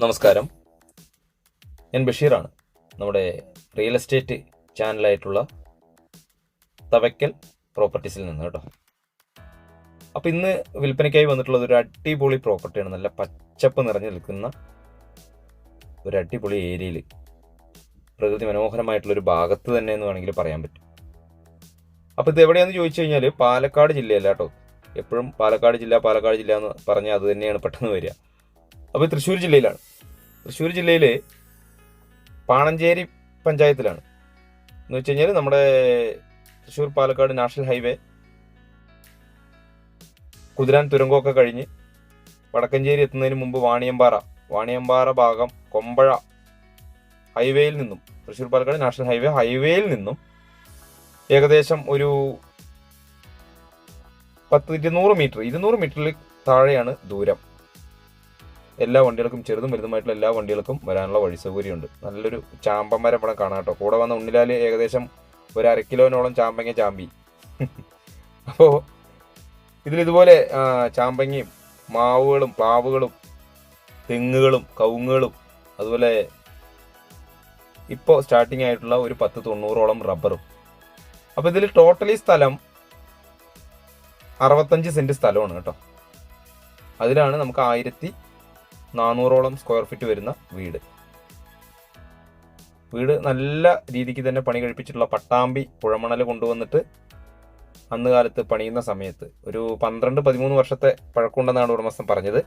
നമസ്കാരം, ഞാൻ ബഷീറാണ്. നമ്മുടെ റിയൽ എസ്റ്റേറ്റ് ചാനലായിട്ടുള്ള തവക്കൽ പ്രോപ്പർട്ടീസിൽ നിന്ന് കേട്ടോ. അപ്പോൾ ഇന്ന് വിൽപ്പനയ്ക്കായി വന്നിട്ടുള്ളത് ഒരു അടിപൊളി പ്രോപ്പർട്ടിയാണ്. നല്ല പച്ചപ്പ് നിറഞ്ഞു നിൽക്കുന്ന ഒരു അടിപൊളി ഏരിയയിൽ, പ്രകൃതി മനോഹരമായിട്ടുള്ളൊരു ഭാഗത്ത് തന്നെ എന്ന് വേണമെങ്കിൽ പറയാൻ പറ്റും. അപ്പോൾ ഇത് എവിടെയാണെന്ന് ചോദിച്ചു കഴിഞ്ഞാൽ പാലക്കാട് ജില്ലയല്ല കേട്ടോ. എപ്പോഴും പാലക്കാട് ജില്ല എന്ന് പറഞ്ഞാൽ അത് തന്നെയാണ് പെട്ടെന്ന് വരിക. അപ്പോൾ തൃശ്ശൂർ ജില്ലയിലാണ്. തൃശ്ശൂർ ജില്ലയിൽ പാണഞ്ചേരി പഞ്ചായത്തിലാണ്. എന്ന് വെച്ച് കഴിഞ്ഞാൽ നമ്മുടെ തൃശ്ശൂർ പാലക്കാട് നാഷണൽ ഹൈവേ കുതിരാൻ തുരങ്കമൊക്കെ കഴിഞ്ഞ് വടക്കഞ്ചേരി എത്തുന്നതിന് മുമ്പ് വാണിയമ്പാറ ഭാഗം കൊമ്പഴ ഹൈവേയിൽ നിന്നും, തൃശ്ശൂർ പാലക്കാട് നാഷണൽ ഹൈവേയിൽ നിന്നും ഏകദേശം ഒരു 200 മീറ്ററിൽ താഴെയാണ് ദൂരം. എല്ലാ വണ്ടികൾക്കും, ചെറുതും വലുതുമായിട്ടുള്ള എല്ലാ വണ്ടികൾക്കും വരാനുള്ള വഴി സൗകര്യമുണ്ട്. നല്ലൊരു ചാമ്പമരം ഇവിടെ കാണാം കേട്ടോ. കൂടെ വന്ന ഉണ്ണിലാൽ ഏകദേശം ഒരു 1/2 കിലോനോളം ചാമ്പങ്ങ ചാമ്പി. അപ്പോൾ ഇതിലിതുപോലെ ചാമ്പങ്ങയും മാവുകളും പ്ലാവുകളും തെങ്ങുകളും കവുങ്ങുകളും അതുപോലെ ഇപ്പോൾ സ്റ്റാർട്ടിങ് ആയിട്ടുള്ള ഒരു 10-90ഓളം റബ്ബറും. അപ്പോൾ ഇതിൽ ടോട്ടലി സ്ഥലം 65 സെന്റ് സ്ഥലമാണ് കേട്ടോ. അതിലാണ് നമുക്ക് 1400ഓളം സ്ക്വയർ ഫീറ്റ് വരുന്ന വീട് നല്ല രീതിക്ക് തന്നെ പണി കഴിപ്പിച്ചിട്ടുള്ള പട്ടാമ്പി പുഴമണൽ കൊണ്ടുവന്നിട്ട് അന്ന് കാലത്ത് പണിയുന്ന സമയത്ത് ഒരു 12-13 വർഷത്തെ പഴക്കമുണ്ടെന്നാണ് ഉടമസ്ഥൻ പറഞ്ഞത്.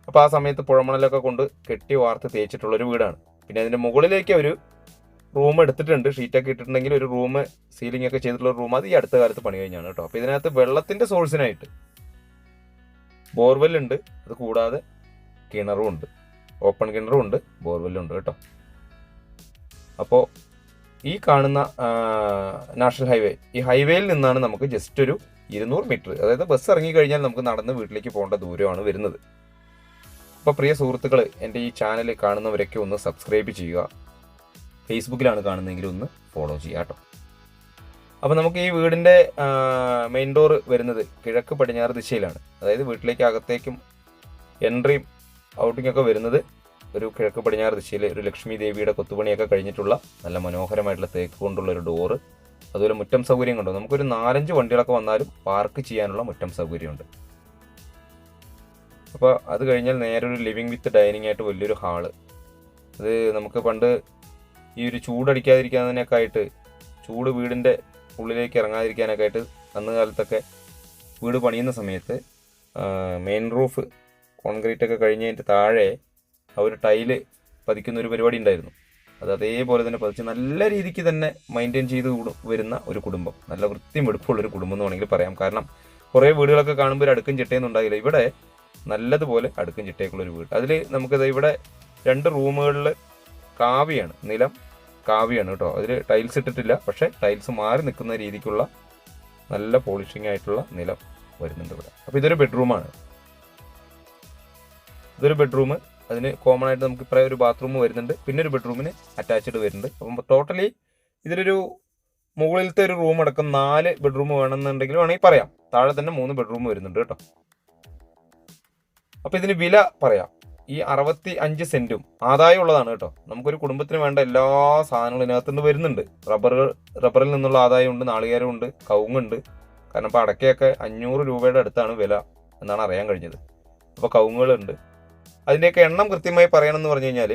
അപ്പോൾ ആ സമയത്ത് പുഴമണലൊക്കെ കൊണ്ട് കെട്ടി വാർത്ത് തേച്ചിട്ടുള്ളൊരു വീടാണ്. പിന്നെ അതിൻ്റെ മുകളിലേക്ക് ഒരു റൂം എടുത്തിട്ടുണ്ട്. ഷീറ്റൊക്കെ ഇട്ടിട്ടുണ്ടെങ്കിൽ ഒരു റൂം, സീലിംഗ് ഒക്കെ ചെയ്തിട്ടുള്ള റൂം, അത് ഈ അടുത്ത കാലത്ത് പണി കഴിഞ്ഞാണ് കേട്ടോ. അപ്പോൾ ഇതിനകത്ത് വെള്ളത്തിൻ്റെ സോഴ്സിനായിട്ട് ബോർവെല്ലുണ്ട്. അത് കൂടാതെ കിണറും ഉണ്ട്, ഓപ്പൺ കിണറും ഉണ്ട്, ബോർവെല്ലും ഉണ്ട് കേട്ടോ. അപ്പോൾ ഈ കാണുന്ന നാഷണൽ ഹൈവേ, ഈ ഹൈവേയിൽ നിന്നാണ് നമുക്ക് ജസ്റ്റ് ഒരു 200 മീറ്റർ, അതായത് ബസ് ഇറങ്ങിക്കഴിഞ്ഞാൽ നമുക്ക് നടന്ന് വീട്ടിലേക്ക് പോകേണ്ട ദൂരമാണ് വരുന്നത്. അപ്പോൾ പ്രിയ സുഹൃത്തുക്കൾ, എൻ്റെ ഈ ചാനൽ കാണുന്നവരൊക്കെ ഒന്ന് സബ്സ്ക്രൈബ് ചെയ്യുക. ഫേസ്ബുക്കിലാണ് കാണുന്നതെങ്കിൽ ഒന്ന് ഫോളോ ചെയ്യുക കേട്ടോ. അപ്പോൾ നമുക്ക് ഈ വീടിൻ്റെ മെയിൻ ഡോർ വരുന്നത് കിഴക്ക് പടിഞ്ഞാറ് ദിശയിലാണ്. അതായത് വീട്ടിലേക്ക് അകത്തേക്കും എൻട്രിയും ഔട്ടിങ്ങൊക്കെ വരുന്നത് ഒരു കിഴക്ക് പടിഞ്ഞാറ് ദിശയിൽ ഒരു ലക്ഷ്മി ദേവിയുടെ കൊത്തുപണിയൊക്കെ കഴിഞ്ഞിട്ടുള്ള നല്ല മനോഹരമായിട്ടുള്ള തേക്ക് കൊണ്ടുള്ള ഒരു ഡോറ്. അതുപോലെ മുറ്റം സൗകര്യം കൊണ്ടോ നമുക്കൊരു 4-5 വണ്ടികളൊക്കെ വന്നാലും പാർക്ക് ചെയ്യാനുള്ള മുറ്റം സൗകര്യമുണ്ട്. അപ്പോൾ അത് കഴിഞ്ഞാൽ നേരെ ഒരു ലിവിങ് വിത്ത് ഡൈനിങ് ആയിട്ട് വലിയൊരു ഹാള്. അത് നമുക്ക് പണ്ട് ഈ ഒരു ചൂടടിക്കാതിരിക്കാനൊക്കെ ആയിട്ട്, ചൂട് വീടിൻ്റെ ഉള്ളിലേക്ക് ഇറങ്ങാതിരിക്കാനൊക്കെ ആയിട്ട് അന്ന് കാലത്തൊക്കെ വീട് പണിയുന്ന സമയത്ത് മെയിൻ റൂഫ് കോൺക്രീറ്റ് ഒക്കെ കഴിഞ്ഞതിൻ്റെ താഴെ ഒരു ടൈല് പതിക്കുന്ന ഒരു പരിപാടി ഉണ്ടായിരുന്നു. അത് അതേപോലെ തന്നെ പതിച്ച് നല്ല രീതിക്ക് തന്നെ മെയിൻറ്റെയിൻ ചെയ്ത് വരുന്ന ഒരു കുടുംബം, നല്ല വൃത്തിയും വെടുപ്പുള്ളൊരു കുടുംബം എന്ന് വേണമെങ്കിൽ പറയാം. കാരണം കുറേ വീടുകളൊക്കെ കാണുമ്പോൾ ഒരു അടുക്കും ചിട്ടയൊന്നും ഉണ്ടാകില്ല. ഇവിടെ നല്ലതുപോലെ അടുക്കും ചിട്ടയൊക്കെയുള്ളൊരു വീട്. അതിൽ നമുക്കത് ഇവിടെ 2 റൂമുകളിൽ കാവിയാണ്, നിലം കാവിയാണ് കേട്ടോ. അതിൽ ടൈൽസ് ഇട്ടിട്ടില്ല, പക്ഷേ ടൈൽസ് മാറി നിൽക്കുന്ന രീതിക്കുള്ള നല്ല പോളിഷിംഗ് ആയിട്ടുള്ള നിലം വരുന്നുണ്ട് ഇവിടെ. അപ്പോൾ ഇതൊരു ബെഡ്റൂമാണ്. അതിന് കോമൺ ആയിട്ട് നമുക്ക് ഇപ്പം ഒരു ബാത്റൂം വരുന്നുണ്ട്, പിന്നെ ഒരു ബെഡ്റൂമിന് അറ്റാച്ച്ഡ് വരുന്നുണ്ട്. അപ്പം ടോട്ടലി ഇതിലൊരു മുകളിലത്തെ ഒരു റൂം അടക്കം 4 ബെഡ്റൂം വേണമെന്നുണ്ടെങ്കിൽ വേണമെങ്കിൽ പറയാം. താഴെ തന്നെ 3 ബെഡ്റൂം വരുന്നുണ്ട് കേട്ടോ. അപ്പം ഇതിന് വില പറയാം. ഈ 65 സെന്റും ആദായമുള്ളതാണ് കേട്ടോ. നമുക്കൊരു കുടുംബത്തിന് വേണ്ട എല്ലാ സാധനങ്ങളും ഇതിനകത്തുനിന്ന് വരുന്നുണ്ട്. റബ്ബറിൽ നിന്നുള്ള ആദായമുണ്ട്, നാളികേരമുണ്ട്, കവുങ്ങുണ്ട്. കാരണം ഇപ്പോൾ അടക്കയൊക്കെ 500 രൂപയുടെ അടുത്താണ് വില എന്നാണ് അറിയാൻ കഴിഞ്ഞത്. അപ്പോൾ കവുങ്ങുകളുണ്ട്. അതിൻ്റെയൊക്കെ എണ്ണം കൃത്യമായി പറയണമെന്ന് പറഞ്ഞു കഴിഞ്ഞാൽ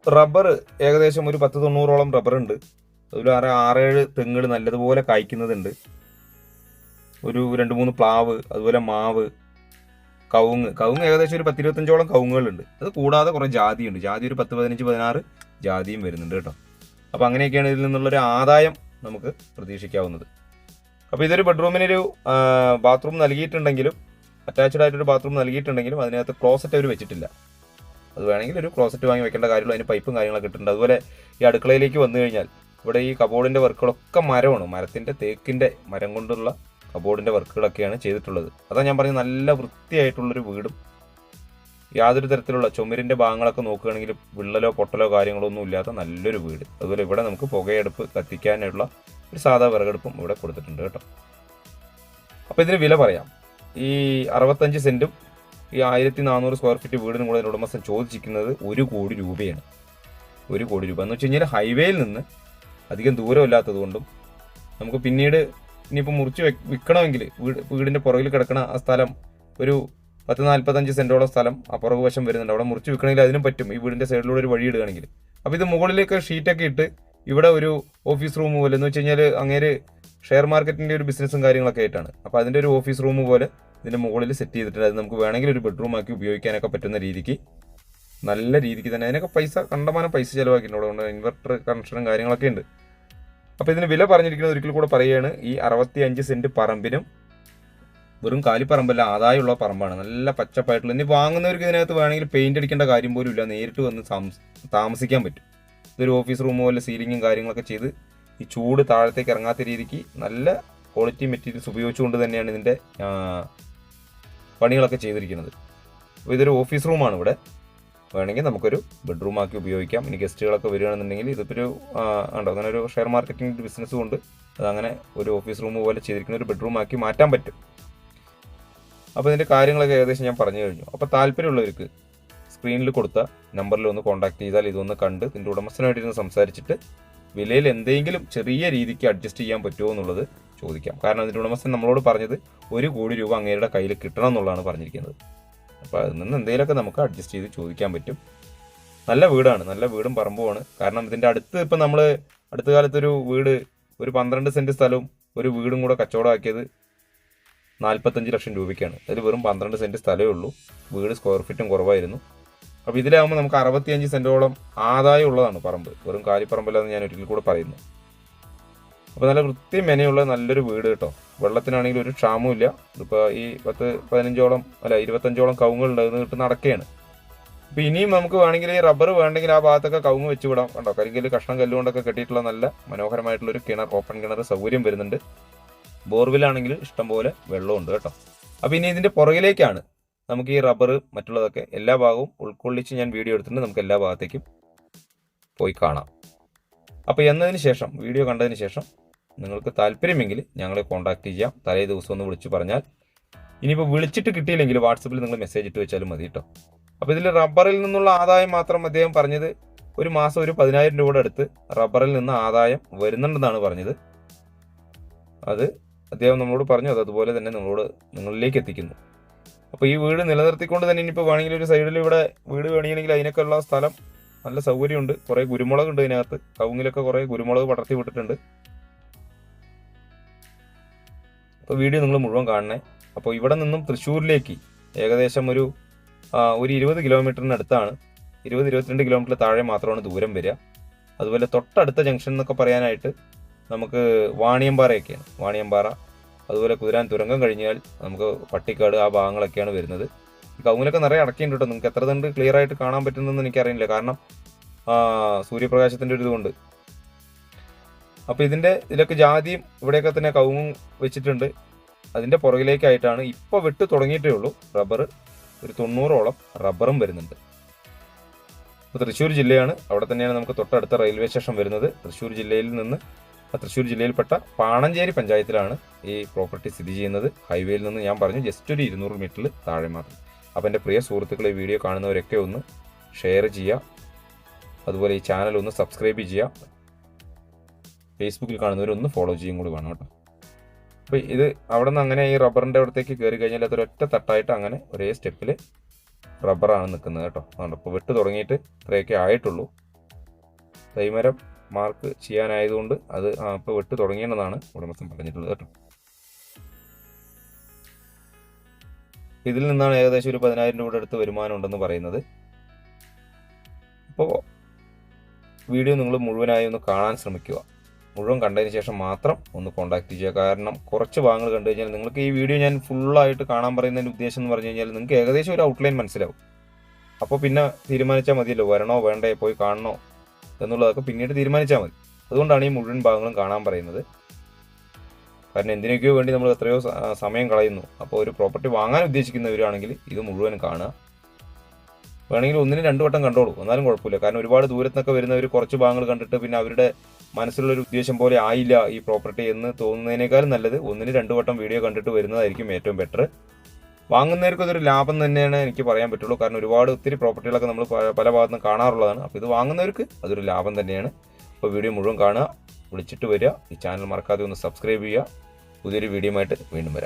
റബ്ബർ ഏകദേശം ഒരു 10-90ഓളം റബ്ബറുണ്ട്. അതിൽ 6-7 തെങ്ങുകൾ നല്ലതുപോലെ കായ്ക്കുന്നതുണ്ട്. ഒരു 2-3 പ്ലാവ്, അതുപോലെ മാവ്, കവുങ്ങ് ഏകദേശം ഒരു 10-25ഓളം കവുങ്ങുകളുണ്ട്. അത് കൂടാതെ കുറേ ജാതിയുണ്ട്. ജാതി ഒരു 10-15-16 ജാതിയും വരുന്നുണ്ട് കേട്ടോ. അപ്പോൾ അങ്ങനെയൊക്കെയാണ് ഇതിൽ നിന്നുള്ളൊരു ആദായം നമുക്ക് പ്രതീക്ഷിക്കാവുന്നത്. അപ്പോൾ ഇതൊരു ബെഡ്റൂമിനൊരു ബാത്റൂം നൽകിയിട്ടുണ്ടെങ്കിലും, അറ്റാച്ച്ഡ് ആയിട്ടൊരു ബാത്റൂം നൽകിയിട്ടുണ്ടെങ്കിലും അതിനകത്ത് ക്ലോസറ്റ് അവർ വെച്ചിട്ടില്ല. അത് വേണമെങ്കിൽ ഒരു ക്ലോസറ്റ് വാങ്ങി വെക്കേണ്ട കാര്യമുള്ളൂ. അതിന് പൈപ്പും കാര്യങ്ങളൊക്കെ ഇട്ടിട്ടുണ്ട്. അതുപോലെ ഈ അടുക്കളയിലേക്ക് വന്നു കഴിഞ്ഞാൽ ഇവിടെ ഈ കബോർഡിൻ്റെ വർക്കുകളൊക്കെ മരമാണ്, മരത്തിൻ്റെ തേക്കിൻ്റെ മരം കൊണ്ടുള്ള കബോർഡിൻ്റെ വർക്കുകളൊക്കെയാണ് ചെയ്തിട്ടുള്ളത്. അതാണ് ഞാൻ പറഞ്ഞത്, നല്ല വൃത്തിയായിട്ടുള്ളൊരു വീടും യാതൊരു തരത്തിലുള്ള ചുമരിൻ്റെ ഭാഗങ്ങളൊക്കെ നോക്കുകയാണെങ്കിൽ വിള്ളലോ പൊട്ടലോ കാര്യങ്ങളോ ഒന്നും ഇല്ലാത്ത നല്ലൊരു വീട്. അതുപോലെ ഇവിടെ നമുക്ക് പുകയെടുപ്പ് കത്തിക്കാനുള്ള ഒരു സാധാ വിറകടുപ്പും ഇവിടെ കൊടുത്തിട്ടുണ്ട് കേട്ടോ. അപ്പോൾ ഇതിന് വില പറയാം. ഈ 65 സെൻറ്റും ഈ 1400 സ്ക്വയർ ഫീറ്റ് വീടിനും കൂടെ ഉടമസ്ഥൻ ചോദിച്ചിരിക്കുന്നത് 1 കോടി രൂപയാണ്. 1 കോടി രൂപ എന്ന് വെച്ച് കഴിഞ്ഞാൽ ഹൈവേയിൽ നിന്ന് അധികം ദൂരമില്ലാത്തത് കൊണ്ടും നമുക്ക് പിന്നീട് ഇനിയിപ്പോൾ മുറിച്ച് വിൽക്കണമെങ്കിൽ വീടിൻ്റെ പുറകിൽ കിടക്കുന്ന ആ സ്ഥലം ഒരു 10-45 സെൻറ്റോളം സ്ഥലം പുറകു വശം വരുന്നുണ്ട്. അവിടെ മുറിച്ച് വിൽക്കണമെങ്കിൽ അതിനും പറ്റും, ഈ വീടിൻ്റെ സൈഡിലൂടെ ഒരു വഴി ഇടുകയാണെങ്കിൽ. അപ്പോൾ ഇത് മുകളിലേക്ക് ഷീറ്റൊക്കെ ഇട്ട് ഇവിടെ ഒരു ഓഫീസ് റൂം പോലെ എന്ന് വെച്ച് കഴിഞ്ഞാൽ അങ്ങേര് ഷെയർ മാർക്കറ്റിൻ്റെ ഒരു ബിസിനസ്സും കാര്യങ്ങളൊക്കെ ആയിട്ടാണ്. അപ്പോൾ അതിൻ്റെ ഒരു ഓഫീസ് റൂം പോലെ ഇതിൻ്റെ മുകളിൽ സെറ്റ് ചെയ്തിട്ടുണ്ട്. അത് നമുക്ക് വേണമെങ്കിൽ ഒരു ബെഡ്റൂം ആക്കി ഉപയോഗിക്കാനൊക്കെ പറ്റുന്ന രീതിക്ക് നല്ല രീതിക്ക് തന്നെ. അതിനൊക്കെ കണ്ടമാനം പൈസ ചിലവാക്കിയിട്ടുണ്ട്. അതുകൊണ്ട് ഇൻവെർട്ടർ കണക്ഷനും കാര്യങ്ങളൊക്കെ ഉണ്ട്. അപ്പോൾ ഇതിന് വില പറഞ്ഞിരിക്കുന്നത് ഒരിക്കൽ കൂടെ പറയുകയാണ്, ഈ 65 സെൻറ്റ് പറമ്പിനും വെറും കാലിപ്പറമ്പല്ല, ആദായമുള്ള പറമ്പാണ്, നല്ല പച്ചപ്പായിട്ടുള്ള. ഇനി വാങ്ങുന്നവർക്ക് ഇതിനകത്ത് വേണമെങ്കിൽ പെയിന്റ് അടിക്കേണ്ട കാര്യം പോലും ഇല്ല, നേരിട്ട് വന്ന് താമസിക്കാൻ പറ്റും. ഇതൊരു ഓഫീസ് റൂം പോലെ സീലിങ്ങും കാര്യങ്ങളൊക്കെ ചെയ്ത് ഈ ചൂട് താഴത്തേക്ക് ഇറങ്ങാത്ത രീതിക്ക് നല്ല ക്വാളിറ്റി മെറ്റീരിയൽസ് ഉപയോഗിച്ചുകൊണ്ട് തന്നെയാണ് ഇതിൻ്റെ പണികളൊക്കെ ചെയ്തിരിക്കുന്നത്. അപ്പോൾ ഇതൊരു ഓഫീസ് റൂമാണ്. ഇവിടെ വേണമെങ്കിൽ നമുക്കൊരു ബെഡ്റൂം ആക്കി ഉപയോഗിക്കാം. ഇനി ഗസ്റ്റുകളൊക്കെ വരികയാണെന്നുണ്ടെങ്കിൽ ഇതിപ്പോൾ ഒരു ഉണ്ടോ അങ്ങനെ ഒരു ഷെയർ മാർക്കറ്റിംഗ് ബിസിനസ് കൊണ്ട് അതങ്ങനെ ഒരു ഓഫീസ് റൂം പോലെ ചെയ്തിരിക്കുന്ന ഒരു ബെഡ്റൂം ആക്കി മാറ്റാൻ പറ്റും. അപ്പോൾ ഇതിൻ്റെ കാര്യങ്ങളൊക്കെ ഏകദേശം ഞാൻ പറഞ്ഞു കഴിഞ്ഞു. അപ്പോൾ താല്പര്യമുള്ളവർക്ക് സ്ക്രീനിൽ കൊടുത്ത നമ്പറിൽ ഒന്ന് കോൺടാക്ട് ചെയ്താൽ ഇതൊന്ന് കണ്ട് ഇതിൻ്റെ ഉടമസ്ഥനായിട്ടിരുന്ന് സംസാരിച്ചിട്ട് വിലയിൽ എന്തെങ്കിലും ചെറിയ രീതിക്ക് അഡ്ജസ്റ്റ് ചെയ്യാൻ പറ്റുമോ എന്നുള്ളത് ചോദിക്കാം. കാരണം ഇതിൻ്റെ ഉടമസ്ഥൻ നമ്മളോട് പറഞ്ഞത് 1 കോടി രൂപ അങ്ങേരുടെ കയ്യിൽ കിട്ടണം എന്നുള്ളതാണ് പറഞ്ഞിരിക്കുന്നത്. അപ്പോൾ അതിൽ നിന്ന് എന്തെങ്കിലുമൊക്കെ നമുക്ക് അഡ്ജസ്റ്റ് ചെയ്ത് ചോദിക്കാൻ പറ്റും. നല്ല വീടാണ്, നല്ല വീടും പറമ്പുമാണ്. കാരണം ഇതിൻ്റെ അടുത്ത് ഇപ്പം നമ്മൾ അടുത്ത കാലത്തൊരു വീട് ഒരു 12 സെൻറ്റ് സ്ഥലവും ഒരു വീടും കൂടെ കച്ചവടമാക്കിയത് 45 ലക്ഷം രൂപയ്ക്കാണ്. അതിൽ വെറും 12 സെൻറ്റ് സ്ഥലമേ ഉള്ളൂ, വീട് സ്ക്വയർ ഫീറ്റും കുറവായിരുന്നു. അപ്പോൾ ഇതിലാകുമ്പോൾ നമുക്ക് 65 സെൻറ്റോളം ആദായം ഉള്ളതാണ് പറമ്പ്, വെറും കാലിപ്പറമ്പല്ലെന്ന് ഞാൻ ഒരിക്കൽ കൂടെ പറയുന്നു. അപ്പോൾ നല്ല വൃത്തി മെനയുള്ള നല്ലൊരു വീട് കേട്ടോ. വെള്ളത്തിനാണെങ്കിൽ ഒരു ക്ഷാമവും. ഇതിപ്പോൾ ഈ 25ഓളം കവുങ്ങുകളുണ്ട്, കിട്ടുന്ന അടക്കയാണ്. അപ്പോൾ ഇനിയും നമുക്ക് വേണമെങ്കിൽ ഈ റബ്ബർ വേണ്ടെങ്കിൽ ആ ഭാഗത്തൊക്കെ കവുങ്ങ് വെച്ച് വിടാം. കണ്ടോ, കരിങ്കല്ല് കഷ്ണം കല്ലുകൊണ്ടൊക്കെ കെട്ടിയിട്ടുള്ള നല്ല മനോഹരമായിട്ടുള്ളൊരു കിണർ, ഓപ്പൺ കിണർ സൗകര്യം വരുന്നുണ്ട്. ബോർവെല്ലാണെങ്കിൽ ഇഷ്ടംപോലെ വെള്ളമുണ്ട് കേട്ടോ. അപ്പോൾ ഇനി ഇതിൻ്റെ പുറകിലേക്കാണ് നമുക്ക് ഈ റബ്ബർ മറ്റുള്ളതൊക്കെ എല്ലാ ഭാഗവും ഉൾക്കൊള്ളിച്ച് ഞാൻ വീഡിയോ എടുത്തിട്ടുണ്ട്. നമുക്ക് എല്ലാ ഭാഗത്തേക്കും പോയി കാണാം. അപ്പോൾ എന്നതിന് ശേഷം വീഡിയോ കണ്ടതിന് ശേഷം നിങ്ങൾക്ക് താല്പര്യമെങ്കിൽ ഞങ്ങളെ കോൺടാക്ട് ചെയ്യാം. തലേ ദിവസം ഒന്ന് വിളിച്ച് പറഞ്ഞാൽ, ഇനിയിപ്പോൾ വിളിച്ചിട്ട് കിട്ടിയില്ലെങ്കിൽ വാട്സപ്പിൽ നിങ്ങൾ മെസ്സേജ് ഇട്ട് വെച്ചാലും മതി കേട്ടോ. അപ്പോൾ ഇതിൽ റബ്ബറിൽ നിന്നുള്ള ആദായം മാത്രം അദ്ദേഹം പറഞ്ഞത് ഒരു മാസം ഒരു 10,000 രൂപയുടെ അടുത്ത് റബ്ബറിൽ നിന്ന് ആദായം വരുന്നുണ്ടെന്നാണ് പറഞ്ഞത്. അത് അദ്ദേഹം നമ്മളോട് പറഞ്ഞു, അത് അതുപോലെ തന്നെ നിങ്ങളിലേക്ക് എത്തിക്കുന്നു. അപ്പോൾ ഈ വീട് നിലനിർത്തിക്കൊണ്ട് തന്നെ ഇനിയിപ്പോൾ വേണമെങ്കിൽ ഒരു സൈഡിൽ ഇവിടെ വീട് വേണമെങ്കിൽ അതിനൊക്കെ ഉള്ള സ്ഥലം നല്ല സൗകര്യമുണ്ട്. കുറേ കുരുമുളക് ഉണ്ട് ഇതിനകത്ത്, കവുങ്ങിലൊക്കെ കുറേ കുരുമുളക് പടർത്തി വിട്ടിട്ടുണ്ട്. അപ്പോൾ വീഡിയോ നിങ്ങൾ മുഴുവൻ കാണണേ. അപ്പോൾ ഇവിടെ നിന്നും തൃശ്ശൂരിലേക്ക് ഏകദേശം ഒരു 20 കിലോമീറ്ററിനടുത്താണ്, 20-22 കിലോമീറ്റർ താഴെ മാത്രമാണ് ദൂരം വരിക. അതുപോലെ തൊട്ടടുത്ത ജംഗ്ഷൻ എന്നൊക്കെ പറയാനായിട്ട് നമുക്ക് വാണിയമ്പാറയൊക്കെയാണ്, വാണിയമ്പാറ. അതുപോലെ കുതിരാൻ തുരങ്കം കഴിഞ്ഞാൽ നമുക്ക് പട്ടിക്കാട്, ആ ഭാഗങ്ങളൊക്കെയാണ് വരുന്നത്. ഈ കവുങ്ങിലൊക്കെ നിറയെ അടക്കിയുണ്ട് കേട്ടോ. നിങ്ങൾക്ക് എത്ര കണ്ട് ക്ലിയർ ആയിട്ട് കാണാൻ പറ്റുന്നതെന്ന് എനിക്കറിയില്ല, കാരണം സൂര്യപ്രകാശത്തിൻ്റെ ഒരു ഇതുകൊണ്ട്. അപ്പോൾ ഇതിലൊക്കെ ജാതിയും ഇവിടെയൊക്കെ തന്നെ കവുങ്ങും വെച്ചിട്ടുണ്ട്. അതിൻ്റെ പുറകിലേക്കായിട്ടാണ് ഇപ്പോൾ വെട്ട് തുടങ്ങിയിട്ടേ ഉള്ളൂ റബ്ബർ. ഒരു 90ഓളം റബ്ബറും വരുന്നുണ്ട്. ഇപ്പോൾ തൃശ്ശൂർ ജില്ലയാണ്, അവിടെ തന്നെയാണ് നമുക്ക് തൊട്ടടുത്ത റെയിൽവേ സ്റ്റേഷൻ വരുന്നത്. തൃശ്ശൂർ ജില്ലയിൽപ്പെട്ട പാണഞ്ചേരി പഞ്ചായത്തിലാണ് ഈ പ്രോപ്പർട്ടി സ്ഥിതി ചെയ്യുന്നത്. ഹൈവേയിൽ നിന്ന് ഞാൻ പറഞ്ഞു ജസ്റ്റ് ഒരു 200 മീറ്ററിൽ താഴെ മാത്രം. അപ്പോൾ എൻ്റെ പ്രിയ സുഹൃത്തുക്കളെ, ഈ വീഡിയോ കാണുന്നവരൊക്കെ ഒന്ന് ഷെയർ ചെയ്യുക, അതുപോലെ ഈ ചാനൽ ഒന്ന് സബ്സ്ക്രൈബ് ചെയ്യുക. ഫേസ്ബുക്കിൽ കാണുന്നവരൊന്ന് ഫോളോ ചെയ്യും കൂടി വേണം കേട്ടോ. അപ്പോൾ ഇത് അവിടെ നിന്ന് അങ്ങനെ ഈ റബ്ബറിൻ്റെ അവിടത്തേക്ക് കയറി കഴിഞ്ഞാൽ അതൊരൊറ്റ തട്ടായിട്ട് അങ്ങനെ ഒരേ സ്റ്റെപ്പിൽ റബ്ബറാണ് നിൽക്കുന്നത് കേട്ടോ. അതുകൊണ്ട് ഇപ്പോൾ വെട്ട് തുടങ്ങിയിട്ട് ഇത്രയൊക്കെ ആയിട്ടുള്ളൂ. തൈമരം മാർക്ക് ചെയ്യാനായതുകൊണ്ട് അത് ഇപ്പോൾ വെട്ട് തുടങ്ങിയെന്നാണ് ഉടമസ്ഥൻ പറഞ്ഞിട്ടുള്ളത് കേട്ടോ. ഇതിൽ നിന്നാണ് ഏകദേശം ഒരു 10,000 രൂപയുടെ അടുത്ത് വരുമാനം ഉണ്ടെന്ന് പറയുന്നത്. അപ്പോൾ വീഡിയോ നിങ്ങൾ മുഴുവനായി ഒന്ന് കാണാൻ ശ്രമിക്കുക. മുഴുവൻ കണ്ടതിന് ശേഷം മാത്രം ഒന്ന് കോൺടാക്ട് ചെയ്യുക. കാരണം കുറച്ച് ഭാഗങ്ങൾ കണ്ടു കഴിഞ്ഞാൽ നിങ്ങൾക്ക് ഈ വീഡിയോ ഞാൻ ഫുള്ളായിട്ട് കാണാൻ പറയുന്നതിൻ്റെ ഉദ്ദേശം എന്ന് പറഞ്ഞു കഴിഞ്ഞാൽ നിങ്ങൾക്ക് ഏകദേശം ഒരു ഔട്ട്ലൈൻ മനസ്സിലാവും. അപ്പോൾ പിന്നെ തീരുമാനിച്ചാൽ മതിയല്ലോ, വരണോ വേണ്ടേ, പോയി കാണണോ എന്നുള്ളതൊക്കെ പിന്നീട് തീരുമാനിച്ചാൽ മതി. അതുകൊണ്ടാണ് ഈ മുഴുവൻ ഭാഗങ്ങളും കാണാൻ പറയുന്നത്. കാരണം എന്തിനൊക്കെയോ വേണ്ടി നമ്മൾ എത്രയോ സമയം കളയുന്നു. അപ്പോൾ ഒരു പ്രോപ്പർട്ടി വാങ്ങാൻ ഉദ്ദേശിക്കുന്നവരാണെങ്കിൽ ഇത് മുഴുവൻ കാണുക. വേണമെങ്കിൽ 1-2 വട്ടം കണ്ടോളൂ, എന്നാലും കുഴപ്പമില്ല. കാരണം ഒരുപാട് ദൂരത്തുനിന്നൊക്കെ വരുന്നവർ കുറച്ച് ഭാഗങ്ങൾ കണ്ടിട്ട് പിന്നെ അവരുടെ മനസ്സിലുള്ളൊരു ഉദ്ദേശം പോലെ ആയില്ല ഈ പ്രോപ്പർട്ടി എന്ന് തോന്നുന്നതിനേക്കാളും നല്ലത് 1-2 വട്ടം വീഡിയോ കണ്ടിട്ട് വരുന്നതായിരിക്കും ഏറ്റവും ബെറ്റർ. വാങ്ങുന്നവർക്ക് ഇതൊരു ലാഭം തന്നെയാണ് എനിക്ക് പറയാൻ പറ്റുള്ളൂ. കാരണം ഒത്തിരി പ്രോപ്പർട്ടികളൊക്കെ നമ്മൾ പല ഭാഗത്തുനിന്ന് കാണാറുള്ളതാണ്. അപ്പോൾ ഇത് വാങ്ങുന്നവർക്ക് അതൊരു ലാഭം തന്നെയാണ്. അപ്പോൾ വീഡിയോ മുഴുവൻ കാണുക, വിളിച്ചിട്ട് വരിക. ഈ ചാനൽ മറക്കാതെ ഒന്ന് സബ്സ്ക്രൈബ് ചെയ്യുക. പുതിയൊരു വീഡിയോ ആയിട്ട് വീണ്ടും വരാം.